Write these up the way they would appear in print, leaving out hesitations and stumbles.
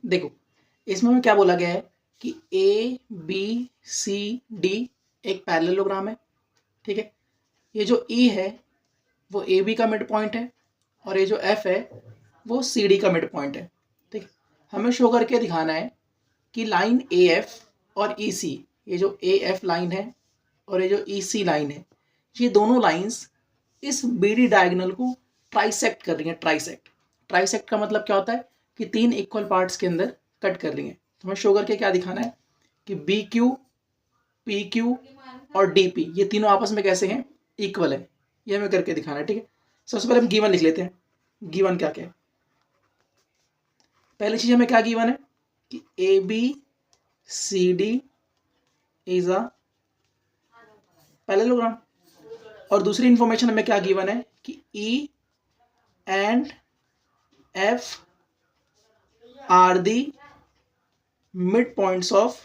देखो इसमें हमें क्या बोला गया है कि ए बी सी डी एक पैरेललोग्राम है, ठीक है। ये जो ई है वो ए बी का मिड पॉइंट है और ये जो एफ है वो सी डी का मिड पॉइंट है, ठीक है। हमें शो करके दिखाना है कि लाइन ए एफ और ई सी, ये जो ए एफ लाइन है और ये जो ई सी लाइन है, ये दोनों लाइंस इस बी डी डायगोनल को ट्राइसेक्ट कर रही हैं। ट्राइसेक्ट का मतलब क्या होता है कि तीन इक्वल पार्ट्स के अंदर कट कर रही हैं। तो हमें शो करके क्या दिखाना है कि बी क्यू, पी क्यू और डी पी ये तीनों आपस में कैसे हैं, इक्वल है। ये हमें करके दिखाना है, ठीक है। सबसे पहले हम गिवन लिख लेते हैं। गिवन क्या क्या है? पहली चीज हमें क्या गिवन है कि A B C D is a parallelogram, और दूसरी इंफॉर्मेशन हमें क्या गिवन है कि E and F are the mid points of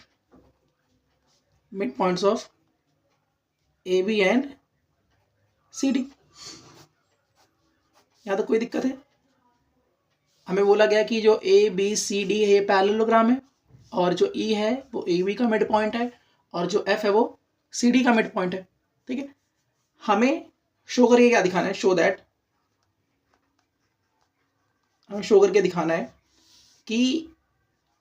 A B and C D. यहाँ तक कोई दिक्कत है? हमें बोला गया कि जो ए बी सी डी है ये पैरेललोग्राम है, और जो ई है वो ए बी का मिड पॉइंट है, और जो एफ है वो सी डी का मिड पॉइंट है, ठीक है। हमें शो करके क्या दिखाना है, हमें शो करके दिखाना है कि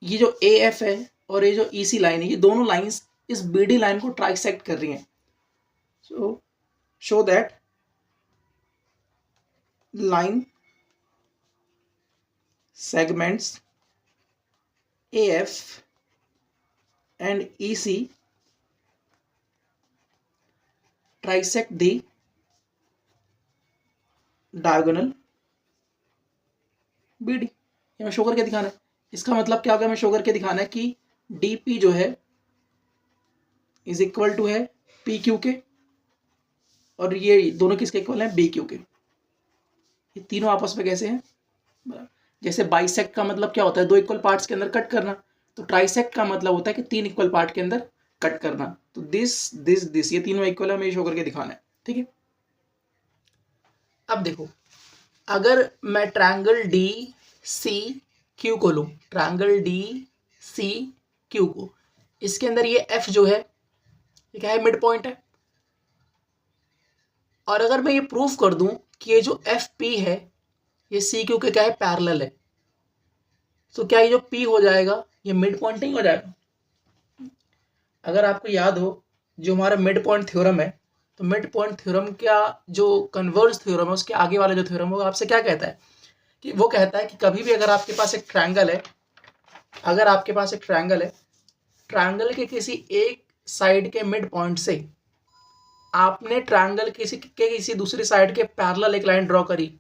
ये जो ए एफ है और ये जो ई सी लाइन है, ये दोनों लाइंस इस बी डी लाइन को ट्राइसेक्ट कर रही हैं। सो show that line segments AF and EC trisect the diagonal BD। ये हमें शो करके दिखाना है। इसका मतलब क्या होगा, हमें शो करके दिखाना है कि DP जो है इज इक्वल टू है PQ के, और ये दोनों किसके इक्वल हैं, BQ के। ये तीनों आपस में कैसे हैं, जैसे बाइसेक्ट का मतलब क्या होता है, दो इक्वल पार्ट्स के अंदर कट करना, तो ट्राइसेक्ट का मतलब होता है कि तीन इक्वल पार्ट के अंदर कट करना। तो दिस ये तीनों इक्वल है, हमें शो करके दिखाना है, ठीक है। अब देखो, अगर मैं ट्रायंगल डी सी क्यू को लूँ, ट्रायंगल डी सी क्यू को, इसके अंदर ये एफ जो है ये क्या है, मिड पॉइंट है। और अगर मैं ये प्रूफ कर दूं कि ये जो एफ पी है ये सी क्यू के क्या है, पैरेलल है, तो क्या ये जो पी हो जाएगा ये मिड पॉइंट नहीं हो जाएगा? अगर आपको याद हो जो हमारा मिड पॉइंट थ्योरम है, तो मिड पॉइंट थ्योरम का जो कन्वर्स थ्योरम है उसके आगे वाला जो थ्योरम है वो आपसे क्या कहता है कि वो कहता है कि कभी भी अगर आपके पास एक ट्रायंगल है, अगर आपके पास एक ट्रायंगल है, ट्रायंगल के किसी एक साइड के मिड पॉइंट से आपने ट्रायंगल किसी दूसरी साइड के पैरेलल एक लाइन ड्रॉ करी,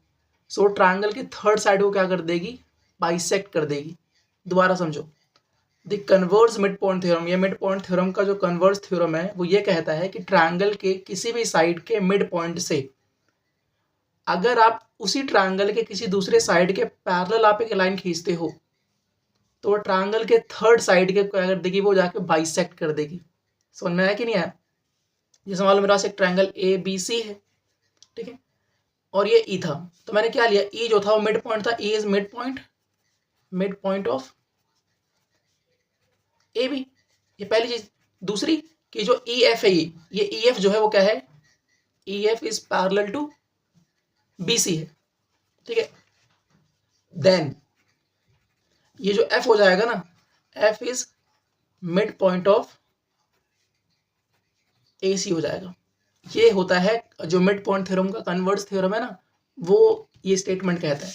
सो ट्रायंगल की थर्ड साइड को क्या कर देगी, बाइसेक्ट कर देगी। दोबारा समझो, the converse mid point theorem, ये मिड पॉइंट थ्योरम का जो कन्वर्स थ्योरम है वो ये कहता है कि ट्रायंगल के किसी भी साइड के मिड पॉइंट से अगर आप उसी ट्रायंगल के किसी दूसरे साइड के पैरेलल आप एक लाइन खींचते हो, तो वो ट्रायंगल के थर्ड साइड के क्या कर देगी, वो जाके बाइसेक्ट कर देगी। समझ में आया कि नहीं आया? जैसे मान लो मेरे पास एक ट्रायंगल ए बी सी है, ठीक है, और ये ई था, तो मैंने क्या लिया, ई जो था वो मिड पॉइंट था, E is mid point of A B. ये पहली चीज। दूसरी कि जो ई एफ है, ये ई एफ जो है वो क्या है, E F is parallel to B C है, ठीक है। देन ये जो एफ हो जाएगा ना, F is mid point of A C हो जाएगा। ये होता है जो मिड पॉइंट थ्योरम का कन्वर्स थ्योरम है ना, वो ये स्टेटमेंट कहता है।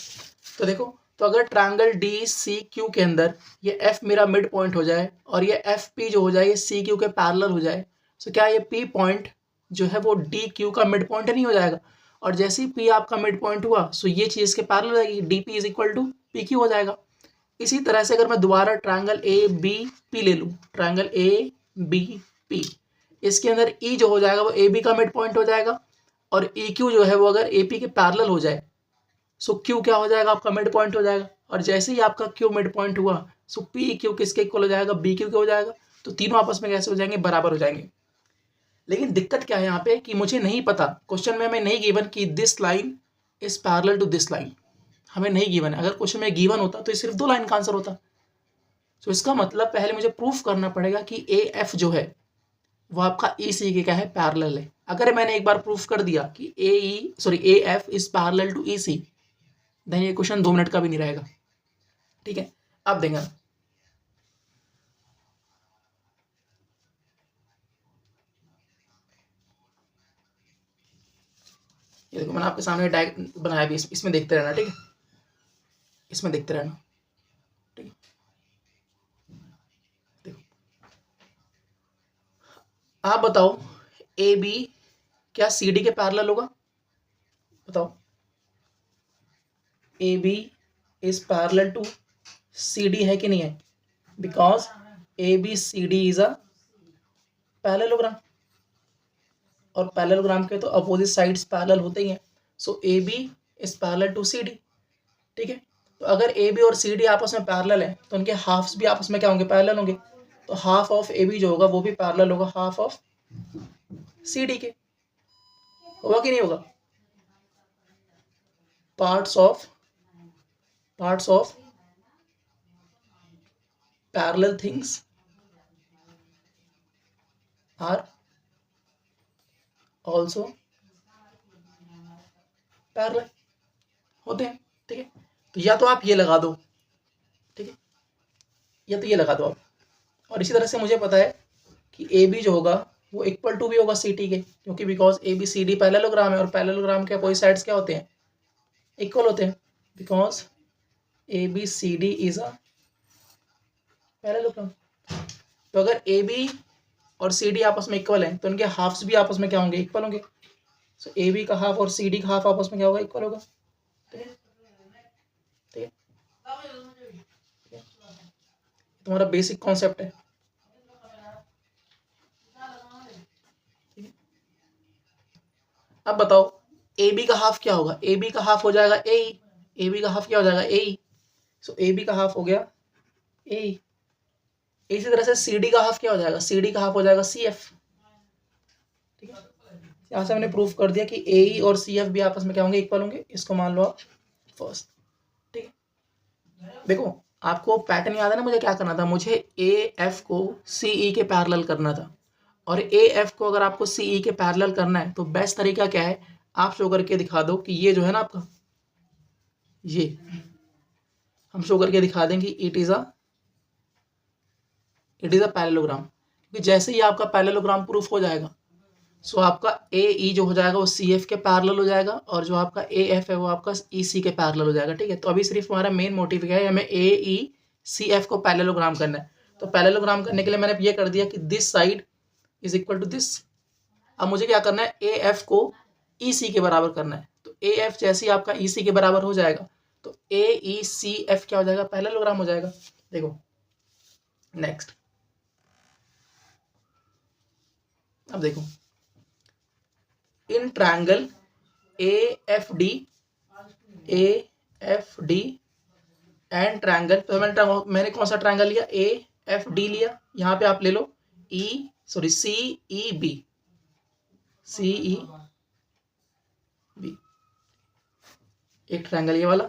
तो देखो, तो अगर ट्रायंगल डी सी क्यू के अंदर ये एफ मेरा मिड पॉइंट हो जाए और ये एफ पी जो हो जाए ये सी क्यू के पैरेलल हो जाए, तो क्या ये पी पॉइंट जो है वो डी क्यू का मिड पॉइंट नहीं हो जाएगा? और जैसे ही पी आपका मिड पॉइंट हुआ, सो ये चीज के पैरेलल हो जाएगी, D P is equal to P Q हो जाएगा। इसी तरह से अगर मैं दोबारा ट्रायंगल ए बी पी ले लूँ, ट्रायंगल ए बी पी, इसके अंदर ई जो हो जाएगा वो ए बी का मिड पॉइंट हो जाएगा, और ई क्यू जो है वो अगर ए पी के पैरेलल हो जाए, सो क्यू क्या हो जाएगा, आपका मिड पॉइंट हो जाएगा। और जैसे ही आपका क्यू मिड पॉइंट हुआ, सो पी क्यू किसके इक्वल हो जाएगा, बी क्यू के हो जाएगा। तो तीनों आपस में कैसे हो जाएंगे, बराबर हो जाएंगे। लेकिन दिक्कत क्या है यहाँ पे कि मुझे नहीं पता, क्वेश्चन में हमें नहीं गिवन कि this line is parallel to this line, हमें नहीं गिवन है। अगर क्वेश्चन में गिवन होता तो ये सिर्फ दो लाइन का आंसर होता, तो इसका मतलब पहले मुझे प्रूफ करना पड़ेगा कि ए एफ जो है वो आपका ई सी के क्या है, पैरेलल है। अगर मैंने एक बार प्रूफ कर दिया कि A F is parallel to E C, then ये क्वेश्चन 2 मिनट का भी नहीं रहेगा। ठीक है, अब देंगे ये देखो, मैंने आपके सामने डायग्राम बनाया भी, इसमें देखते रहना। ठीक है, इसमें देखते रहना। ठीक है, देखो आप बताओ ए बी क्या सी डी के पैरेलल होगा? बताओ, A B is parallel to C D है कि नहीं है? Because A B C D is a parallelogram, और पैरेललोग्राम के तो अपोजिट साइड्स पैरेलल होते ही हैं। So A B is parallel to C D. ठीक है, तो अगर ए बी और सी डी आपस में पैरेलल है तो उनके हाफ्स भी आपस में क्या होंगे, पैरेलल होंगे। तो हाफ ऑफ ए बी जो होगा वो भी पैरेलल होगा हाफ ऑफ सी डी के। होगा कि नहीं होगा? Parts of parallel things are also parallel होते हैं। ठीक है, तो या तो आप ये लगा दो, ठीक है, या तो ये लगा दो आप। और इसी तरह से मुझे पता है कि ए बी जो होगा वो इक्वल टू भी होगा सी टी के, क्योंकि because A B C D parallelogram है, और पैरेललोग्राम के अपोजिट साइड्स क्या होते हैं, इक्वल होते हैं। Because A B C D is a parallelogram. तो अगर ए बी और सी डी आपस में इक्वल है तो उनके हाफ्स भी आपस में क्या होंगे, इक्वल होंगे। सो ए बी का हाफ और सी डी का हाफ आपस में क्या होगा, इक्वल होगा। ठीक है, ठीक है, तुम्हारा बेसिक कॉन्सेप्ट है। अब बताओ ए बी का हाफ क्या होगा? ए बी का हाफ हो जाएगा ए, ए बी का हाफ क्या हो जाएगा, ए। सो ए बी का हाफ हो गया ए। इसी तरह से सी डी का हाफ क्या हो जाएगा, सी डी का हाफ हो जाएगा सी एफ। ठीक है, यहाँ से हमने प्रूफ कर दिया कि ए ई और सी एफ भी आपस में क्या होंगे, इक्वल होंगे। इसको मान लो आप फर्स्ट। ठीक है, देखो आपको पैटर्न याद है ना, मुझे क्या करना था, मुझे ए एफ को सी ई के पैरेलल करना था। और ए एफ को अगर आपको सी ई के पैरेलल करना है तो बेस्ट तरीका क्या है, आप शो करके दिखा दो कि ये जो है ना आपका, ये हम शो करके दिखा दें कि इट इज अ पैरेललोग्राम। क्योंकि जैसे ही आपका पैरेललोग्राम प्रूफ हो जाएगा, सो आपका ए ई जो हो जाएगा वो सी एफ के पैरेलल हो जाएगा, और जो आपका ए एफ है वो आपका ई सी के पैरेलल हो जाएगा। ठीक है, तो अभी सिर्फ हमारा मेन मोटिव क्या है, हमें ए ई सी एफ को पैरेललोग्राम करना है। तो पैरेललोग्राम करने के लिए मैंने ये कर दिया कि this side is equal to this. अब मुझे क्या करना है, ए एफ को ई सी के बराबर करना है। तो ए एफ जैसे ही आपका ई सी के बराबर हो जाएगा तो ए ई सी एफ क्या हो जाएगा, पैरेललोग्राम हो जाएगा। देखो नेक्स्ट, अब देखो इन triangle A F D and triangle, तो मैंने कौन सा ट्रायंगल लिया, ए एफ डी लिया। यहाँ पे आप ले लो सी ई बी, एक ट्रायंगल ये वाला,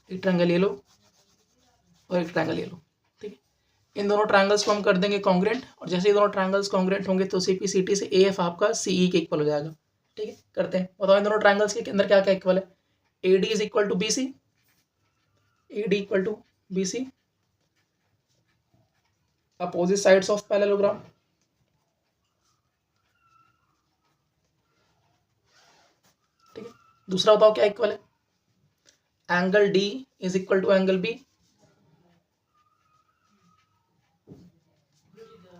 एक ट्रायंगल ये लो, और एक ट्रायंगल ये लो। ठीक है, इन दोनों ट्रायंगल्स को हम कर देंगे कॉन्ग्रुएंट, और जैसे ये दोनों ट्रायंगल्स कॉन्ग्रुएंट होंगे तो सी पी सी टी से ए एफ आपका सी ई के इक्वल हो जाएगा। ठीक है, करते हैं, बताओ इन दोनों ट्रायंगल्स के अंदर क्या क्या इक्वल है। A D is equal to B C, A D equal to B C, opposite sides of parallelogram. ठीक है, दूसरा बताओ क्या इक्वल है, angle D is equal to angle B,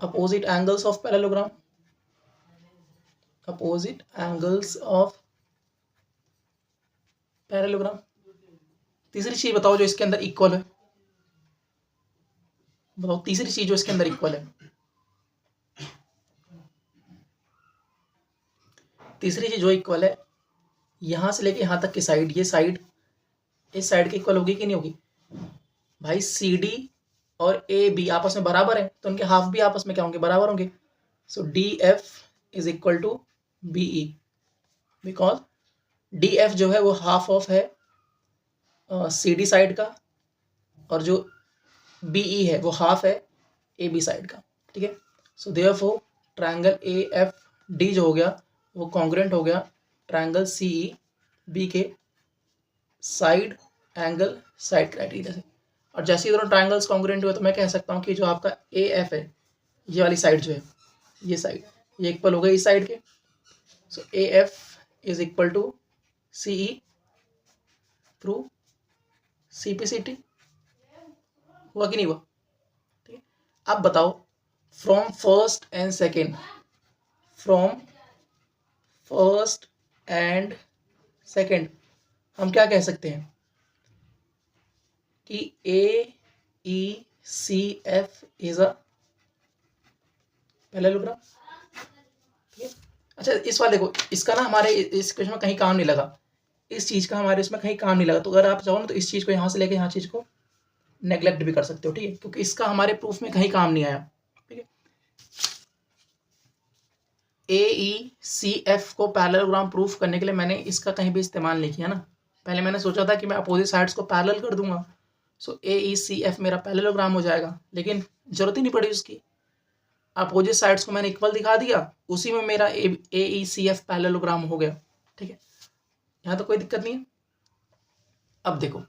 opposite angles of parallelogram, opposite angles of parallelogram। तीसरी चीज बताओ जो इसके अंदर इक्वल है, बताओ तीसरी चीज जो इसके अंदर इक्वल है। तीसरी चीज जो इक्वल है, यहां से लेके यहां तक की साइड, ये साइड इस साइड की इक्वल होगी कि नहीं होगी भाई। सी डी और ए बी आपस में बराबर है तो उनके हाफ भी आपस में क्या होंगे, बराबर होंगे। So D F is equal to B E, because D F जो है वो हाफ ऑफ है सी डी साइड का, और जो बी ई है वो हाफ है ए बी साइड का, ठीक है। So therefore triangle A F D जो हो गया वो कॉन्ग्रुएंट हो गया ट्रायंगल सी ई बी के साइड एंगल साइड क्राइटेरिया से। और जैसे ही दोनों ट्रायंगल्स कॉन्ग्रुएंट हुए तो मैं कह सकता हूँ कि जो आपका ए एफ है ये वाली साइड जो है ये साइड ये इक्वल हो गई इस साइड के। So A F is equal to C E through C P C T. हुआ कि नहीं हुआ? ठीक है। अब बताओ from first and second, from first and second हम क्या कह सकते हैं कि A E C F is a parallelogram, ठीक है। अच्छा इस वाले को इसका ना हमारे इस क्वेश्चन में कहीं काम नहीं लगा, इस चीज़ का हमारे इसमें कहीं काम नहीं लगा। तो अगर आप चाहो ना तो इस चीज़ को यहाँ से लेके यहाँ चीज़ को नेग्लेक्ट भी कर सकते हो, ठीक है, क्योंकि इसका हमारे प्रूफ में कहीं काम नहीं आया, ठीक है। ए ई सी एफ को पैरेललोग्राम प्रूफ करने के लिए मैंने इसका कहीं भी इस्तेमाल नहीं किया ना। पहले मैंने सोचा था कि मैं अपोजिट साइड्स को पैरेलल कर दूंगा, सो ए ई सी एफ मेरा पैरेललोग्राम हो जाएगा, लेकिन जरूरत ही नहीं पड़ी उसकी। अपोजिट साइड्स को मैंने इक्वल दिखा दिया, उसी में मेरा ए ई सी एफ पैरेललोग्राम हो गया, ठीक है। यहाँ तो कोई दिक्कत नहीं है। अब देखो,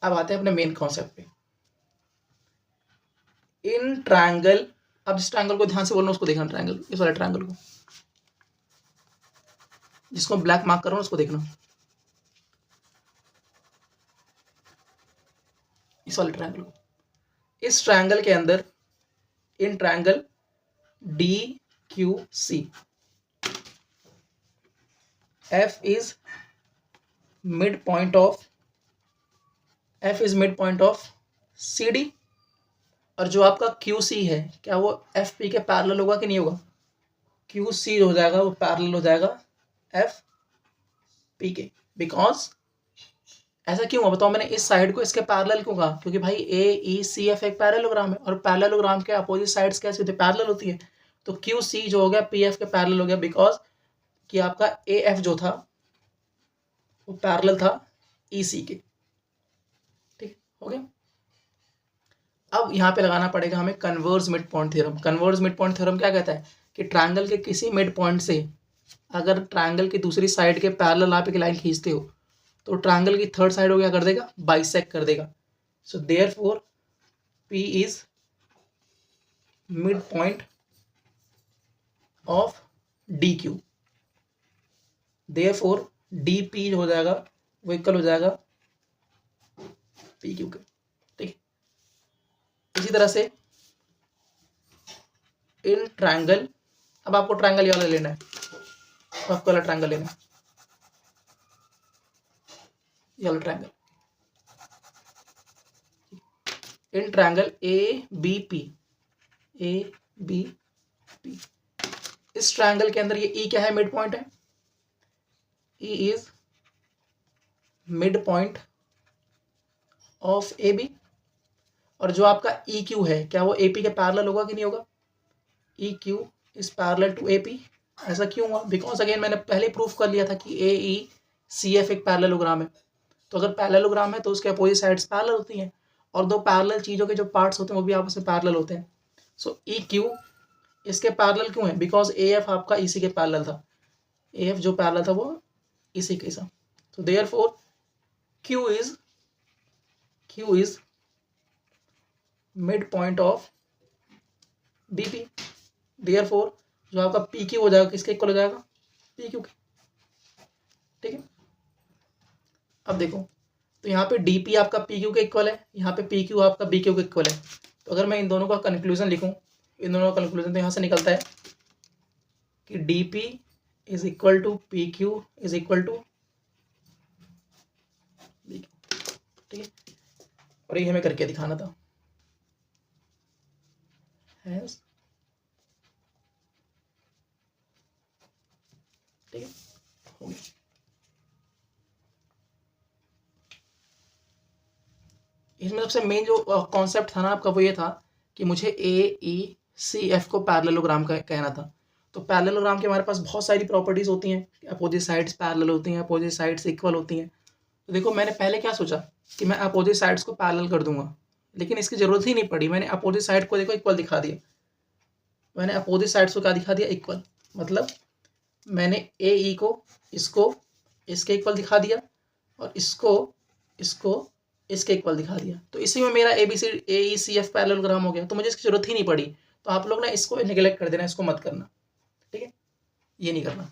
अब आते हैं अपने मेन कॉन्सेप्ट पे। इन ट्रायंगल, अब इस ट्रायंगल को ध्यान से बोलना, उसको देखना, ट्रायंगल इस वाले ट्रायंगल को जिसको ब्लैक मार्क कर रहा हूं उसको देखना, इस वाले ट्रायंगल को। इस ट्रायंगल के अंदर in triangle D Q C F is mid point of C D, और जो आपका क्यू सी है क्या वो एफ पी के पैरेलल होगा कि नहीं होगा? क्यू सी हो जाएगा वो पैरेलल हो जाएगा एफ पी के। बिकॉज ऐसा क्यों हुआ बताओ, मैंने इस साइड को इसके पैरेलल क्यों कहा? क्योंकि भाई ए ई सी एफ एक पैरेललोग्राम है, और पैरेललोग्राम के अपोजिट साइड्स कैसे होती है? पैरेलल होती है। तो क्यू सी जो हो गया पी एफ के पैरेलल हो गया, बिकॉज कि आपका ए एफ जो था वो पैरेलल था ई सी के, ठीक हो गया। अब यहाँ पे लगाना पड़ेगा हमें converse mid point theorem. Converse mid point theorem क्या कहता है कि ट्रायंगल के किसी मिड पॉइंट से अगर ट्रायंगल की दूसरी साइड के पैरेलल आप एक लाइन खींचते हो तो ट्रायंगल की थर्ड साइड को क्या कर देगा? बाइसेक्ट कर देगा। So therefore P is mid point of D Q, therefore D P हो जाएगा वो इक्वल हो जाएगा पी क्यू के, ठीक है। इसी तरह से इन ट्रायंगल, अब आपको ट्रायंगल ये वाला लेना है, तो आपको वाला ट्रायंगल लेना है, ये वाला triangle. In triangle A B P, इस ट्रायंगल के अंदर ये ई क्या है? मिड पॉइंट है। E is mid point of A B, और जो आपका ई क्यू है क्या वो ए पी के पैरेलल होगा कि नहीं होगा? E Q is parallel to A P. ऐसा क्यों हुआ? बिकॉज अगेन मैंने पहले प्रूफ कर लिया था कि ए ई सी एफ एक पैरेललोग्राम है, तो अगर पैरेललोग्राम है तो उसके अपोजिट साइड्स पैरेलल होती हैं, और दो पैरेलल चीज़ों के जो पार्ट्स होते हैं वो भी आपस में पैरेलल होते हैं। सो ई क्यू इसके पैरेलल क्यों है? बिकॉज ए एफ आपका इसी के पैरेलल था, ए एफ जो पैरेलल था वो इसी के साथ। तो therefore Q is mid point of B P, therefore जो आपका पी क्यू हो जाएगा किसके इक्वल हो जाएगा? पी क्यू के, ठीक है। अब देखो, तो यहाँ पे डी पी आपका पी क्यू के इक्वल है, यहाँ पे पी क्यू आपका बी क्यू के इक्वल है। तो अगर मैं इन दोनों का कंक्लूजन लिखूँ, इन दोनों का कंक्लूजन तो यहाँ से निकलता है कि D P is equal to P Q is equal to B Q, ठीक है। और ये हमें करके दिखाना था। ठीक है, हो गया। इसमें सबसे मेन जो कॉन्सेप्ट था ना आपका वो ये था कि मुझे ए ई सी एफ को पैरेललोग्राम का कहना था। तो पैरेललोग्राम के हमारे पास बहुत सारी प्रॉपर्टीज होती हैं, अपोजिट साइड्स पैरेलल होती हैं, अपोजिट साइड्स इक्वल होती हैं। तो देखो मैंने पहले क्या सोचा कि मैं अपोजिट साइड्स को पैरेलल कर दूंगा, लेकिन इसकी जरूरत ही नहीं पड़ी। मैंने अपोजिट साइड को देखो इक्वल दिखा दिया। मैंने अपोजिट साइड्स को क्या दिखा दिया? इक्वल। मतलब मैंने ए ई को इसको इसके इक्वल दिखा दिया और इसको इसके इक्वल दिखा दिया। तो इसी में मेरा AECF पैरेललोग्राम हो गया। तो मुझे इसकी जरूरत ही नहीं पड़ी। तो आप लोग ना इसको निगलेक्ट कर देना, इसको मत करना, ठीक है, ये नहीं करना।